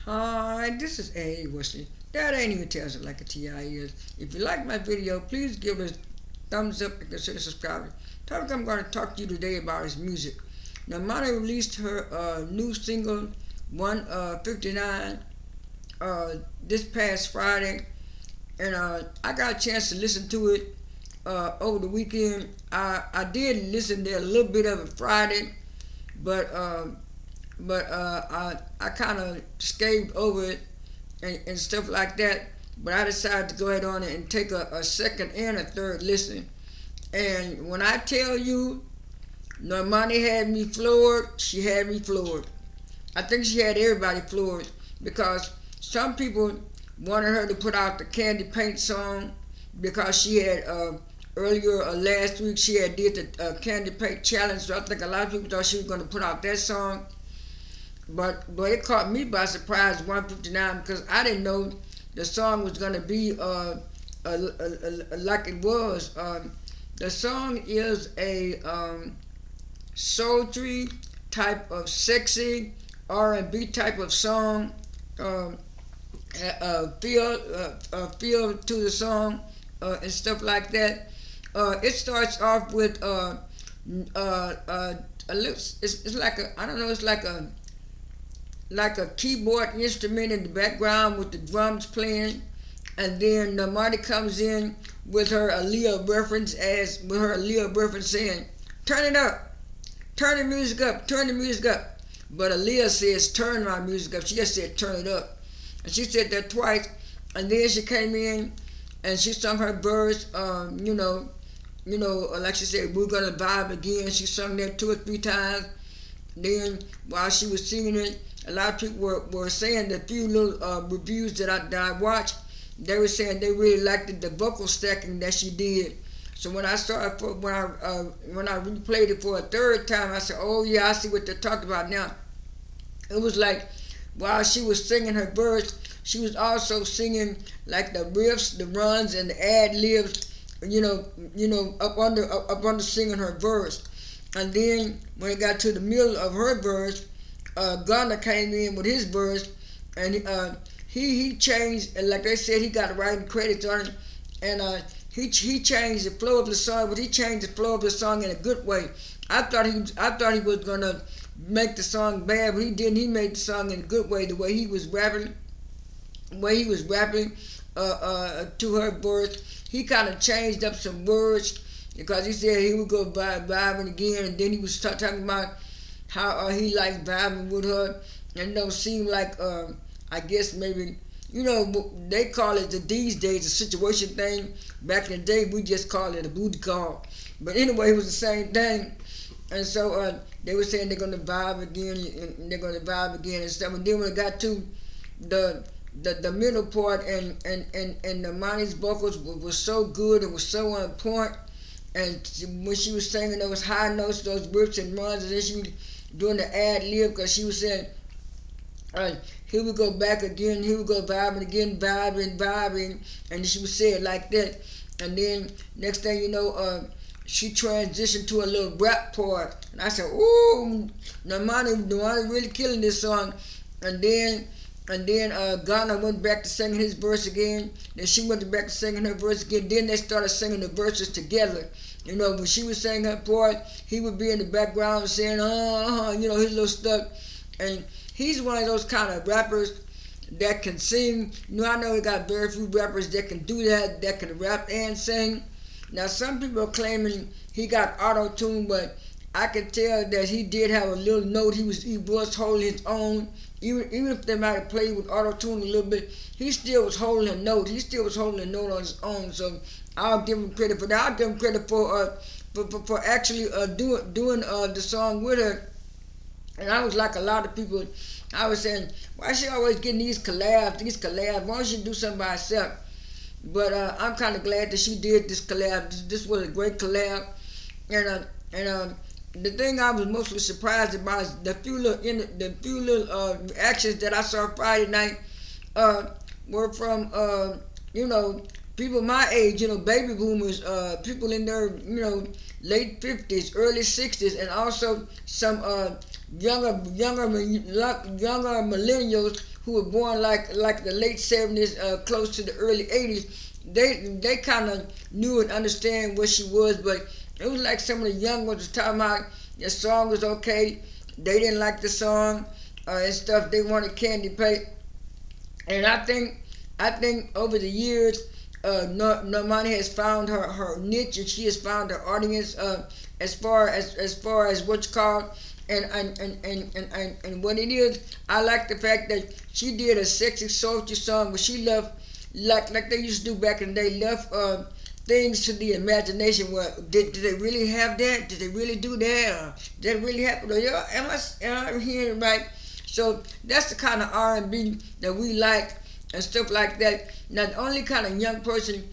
Hi, this is A. Wesley. That ain't even tells it like a TI is. If you like my video, please give it a thumbs up and consider subscribing. The topic I'm going to talk to you today about is music. Normani released her new single 159 this past Friday, and I got a chance to listen to it over the weekend. I did listen to a little bit of it Friday, but I kind of scaved over it and stuff like that. But I decided to go ahead on it and take a second and a third listen. And when I tell you, Normani had me floored, she had me floored. I think she had everybody floored because some people wanted her to put out the Candy Paint song because she had earlier last week she had did the Candy Paint challenge. So I think a lot of people thought she was going to put out that song. But it caught me by surprise, 159, because I didn't know the song was gonna be like it was. The song is a sultry type of sexy R&B type of song. Um, feel to the song and stuff like that. It starts off with it's like a I don't know. It's like a keyboard instrument in the background with the drums playing, and then Normani comes in with her Aaliyah reference saying, "Turn it up, turn the music up, turn the music up." But Aaliyah says, "Turn my music up." She just said, "Turn it up," and she said that twice, and then she came in and she sung her verse. Like she said, "We're gonna vibe again." She sung that 2 or 3 times. Then while she was singing it, a lot of people were saying the few little reviews that I watched, they were saying they really liked the vocal stacking that she did. So when I when I replayed it for a third time, I said, "Oh yeah, I see what they're talking about now." It was like while she was singing her verse, she was also singing like the riffs, the runs, and the ad libs. Up under singing her verse. And then when it got to the middle of her verse, Gunna came in with his verse, and he changed. And like they said, he got writing credits on it, and he changed the flow of the song, but he changed the flow of the song in a good way. I thought he was gonna make the song bad, but he didn't. He made the song in a good way. The way he was rapping, to her verse, he kind of changed up some words because he said he would go vibing again, and then he was talking about how he liked vibing with her, and it don't seem like I guess maybe they call it these days a situation thing. Back in the day, we just called it a booty call. But anyway, it was the same thing, and so they were saying they're gonna vibe again, and stuff. And then when it got to the the middle part and the Monty's vocals was so good, it was so on point, and when she was singing those high notes, those rips and runs, and then she was doing the ad lib because she was saying, "Here we go back again, here we go vibing again, vibing," and she would say it like that, and then next thing you know, she transitioned to a little rap part, and I said, "Ooh, Normani really killing this song," and then. Ghana went back to singing his verse again. Then she went back to singing her verse again. Then they started singing the verses together. When she was saying her part, he would be in the background saying, his little stuff. And he's one of those kind of rappers that can sing. I know we got very few rappers that can do that can rap and sing. Now, some people are claiming he got auto-tune, but I could tell that he did have a little note. He was holding his own. Even if they might have played with auto-tune a little bit, he still was holding a note. He still was holding a note on his own. So I'll give him credit for that. I'll give him credit for actually doing the song with her. And I was like a lot of people. I was saying, why is she always getting these collabs? Why don't she do something by herself? But I'm kind of glad that she did this collab. This was a great collab, and the thing I was mostly surprised about is the few little reactions that I saw Friday night were from people my age, baby boomers, people in their late 50s, early 60s, and also some younger millennials who were born like the late 70s, close to the early 80s. They kind of knew and understand what she was, but it was like some of the young ones was talking about the song was okay. They didn't like the song and stuff. They wanted Candy Paint, and I think over the years, Normani has found her niche, and she has found her audience. As far as what's called, and what it is. I like the fact that she did a sexy, sultry song, but she left like they used to do back in the day. Left things to the imagination. Well, did they really have that? Did they really do that? Did that really happen? Am I hearing it right? So that's the kind of R&B that we like and stuff like that. Now the only kind of young person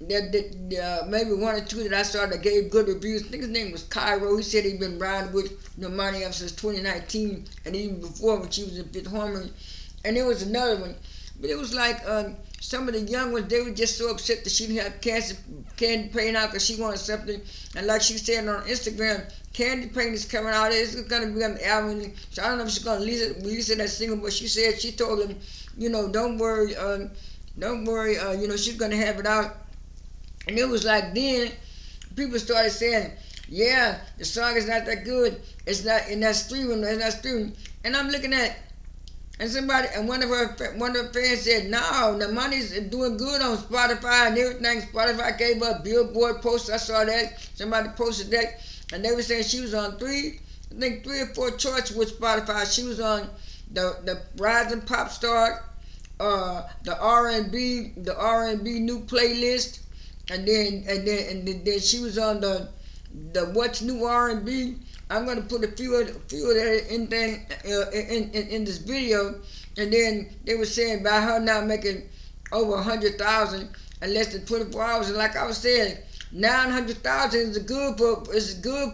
that maybe one or two that I saw that gave good reviews. I think his name was Cairo. He said he'd been riding with Normani ever since 2019, and even before when she was in Fifth Harmony. And there was another one, but it was like some of the young ones. They were just so upset that she didn't have Candy Paint out because she wanted something. And like she said on Instagram, Candy Paint is coming out. It's gonna be on the album. So I don't know if she's gonna release it as single, but she said she told him, don't worry, she's gonna have it out. And it was like then people started saying, yeah, the song is not that good. It's not streaming. And I'm looking at, and one of her fans said, no, the money's doing good on Spotify and everything. Spotify gave up Billboard posts. I saw that. Somebody posted that. And they were saying she was on three or four charts with Spotify. She was on the Rising Pop Star, the R&B new playlist. And then she was on the What's New R&B. I'm gonna put a few of that in this video. And then they were saying about her now making over 100,000 in less than 24 hours. And like I was saying, 900,000 is good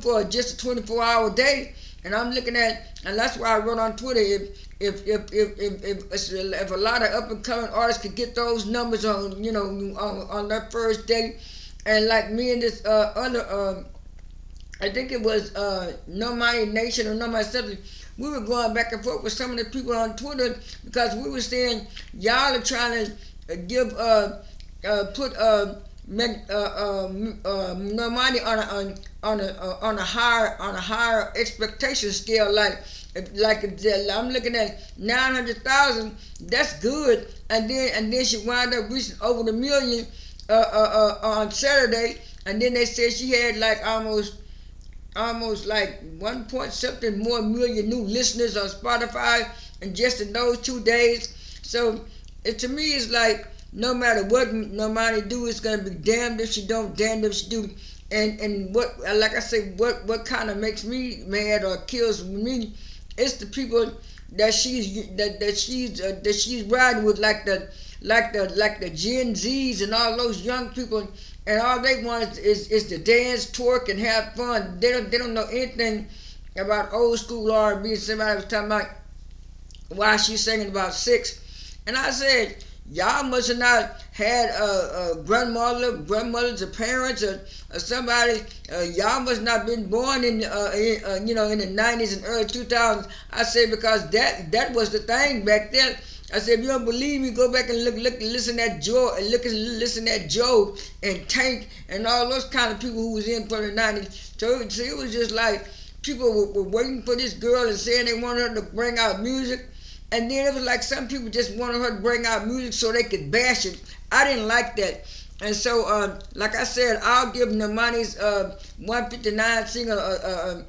for just a 24-hour day. And I'm looking at, and that's why I wrote on Twitter, if a lot of up and coming artists could get those numbers on their first day, and like me and this other I think it was Normani Nation or Normani something, we were going back and forth with some of the people on Twitter because we were saying y'all are trying to give put Normani on a higher expectation scale, like I'm looking at 900,000. That's good, and then she wound up reaching over the million on Saturday, and then they said she had like almost like 1 point something more million new listeners on Spotify, and just in those 2 days. So to me, it's like no matter what Normani do, it's gonna be damned if she don't, damned if she do. And what, like I say, what kind of makes me mad or kills me, it's the people that she's riding with, like the Gen Zs and all those young people, and all they want is to dance, twerk, and have fun. They don't know anything about old school R&B. Somebody was talking about why she's singing about sex, and I said, y'all must have not had grandmothers or parents or somebody. Y'all must not have been born in the 90s and early 2000s. I said, because that was the thing back then. I said, if you don't believe me, go back and listen at Joe and Tank and all those kind of people who was in for the 90s. So it was just like people were waiting for this girl and saying they wanted her to bring out music. And then it was like some people just wanted her to bring out music so they could bash it. I didn't like that. And so, like I said, I'll give Normani's 159 single a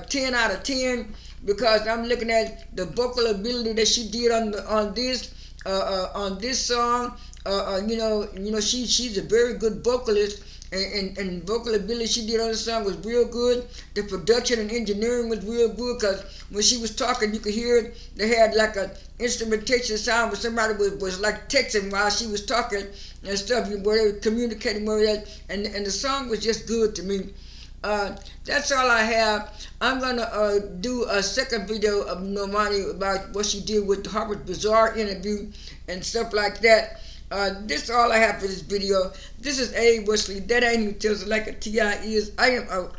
10 out of 10 because I'm looking at the vocal ability that she did on this song. She's a very good vocalist. And vocal ability she did on the song was real good. The production and engineering was real good because when she was talking, you could hear it. They had like an instrumentation sound where somebody was like texting while she was talking and stuff, where they were communicating with that. And the song was just good to me. That's all I have. I'm gonna do a second video of Normani about what she did with the Harvard Bazaar interview and stuff like that. This is all I have for this video. This is A. Wesley. That ain't even tells it like a T.I. is. I am out.